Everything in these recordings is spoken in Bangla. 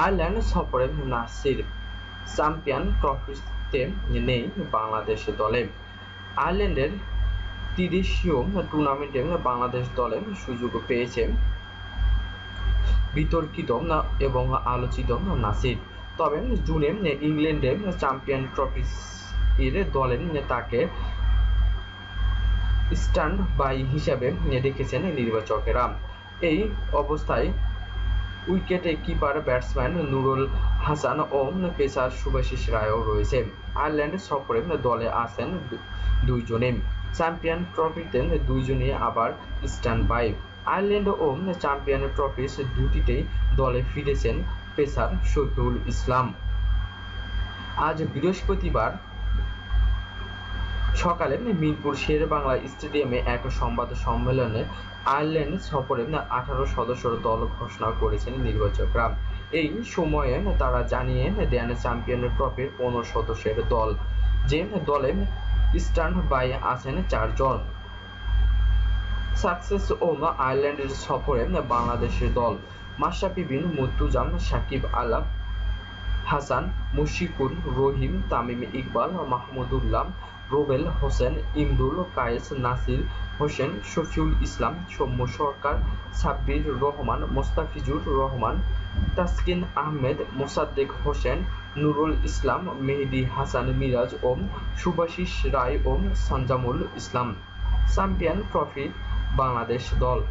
আয়ারল্যান্ড সফরে নাসির চ্যাম্পিয়ন ট্রফিতে নেই বাংলাদেশ দলে। আয়ারল্যান্ডের ত্রিদেশীয় টুর্নামেন্টে বাংলাদেশ দলে সুযোগ পেয়েছে বিতর্কিত এবং আলোচিত নাসির। তবে জুনে ইংল্যান্ডে চ্যাম্পিয়ন ট্রফির দলে তাকে স্ট্যান্ড বাই হিসেবে রেখেছেন নির্বাচকেরা। এই অবস্থায় wicket keeper batsman Nurul Hasan ও পেসার শুভাশিস রায়ও রয়েছে। আয়ারল্যান্ড সফরে দলে আছেন দুইজনই। চ্যাম্পিয়ন ট্রফিতে দুইজনই আবার স্ট্যান্ড বাই। আয়ারল্যান্ড ও চ্যাম্পিয়ন ট্রফি দুটিতেই দলে ফিরেছেন পেসার শফিউল ইসলাম। আজ বৃহস্পতিবার সকালে মিরপুর শেরেবাংলা স্টেডিয়ামে এক সংবাদ সম্মেলনে আয়ারল্যান্ড সফরে 18 সদস্যের দল ঘোষণা করেছেন নির্বাচকরা। এই সময়ে তারা জানিয়ে দেন চ্যাম্পিয়ন ট্রফির 15 সদস্যের দল, যে দলে স্ট্যান্ড বাই আছেন 4 জন। সাকসেস ও আয়ারল্যান্ডের সফরে বাংলাদেশের দল মাশরাফি বিন মুর্তজা, সাকিব আল হাসান, মুশফিকুর রহিম, তামিম ইকবাল, মাহমুদুল্লাহ, রুবেল হোসেন, ইমরুল কায়েস, নাসির হোসেন, শফিউল ইসলাম, সৌম্য সরকার, সাব্বির রহমান, মোস্তাফিজুর রহমান, তাসকিন আহমেদ, মোসাদ্দেক হোসেন, নুরুল ইসলাম, মেহেদী হাসান মিরাজ ও শুভাশিস রায় ও সঞ্জামুল ইসলাম। চ্যাম্পিয়ন ট্রফির বাংলাদেশ দল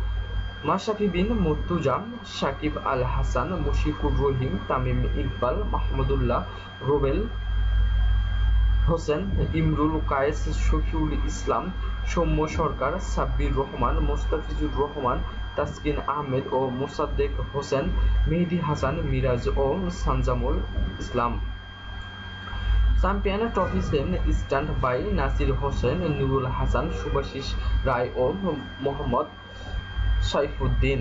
মাশরাফি বিন মুর্তজা, সাকিব আল হাসান, মুশফিকুর রহিম, তামিম ইকবাল, মাহমুদুল্লাহ, রুবেল হোসেন, ইমরুল কায়েস, শফিউল ইসলাম, সৌম্য সরকার, সাব্বির রহমান, মোস্তাফিজুর রহমান, তাসকিন আহমেদ ও মোসাদ্দেক হোসেন, মেহেদী হাসান মিরাজ ও সঞ্জামুল ইসলাম। চ্যাম্পিয়ন ট্রফিতে স্ট্যান্ড বাই নাসির হোসেন, নুরুল হাসান, শুভাশিস রায় ও মোহাম্মদ সাইফুদ্দিন।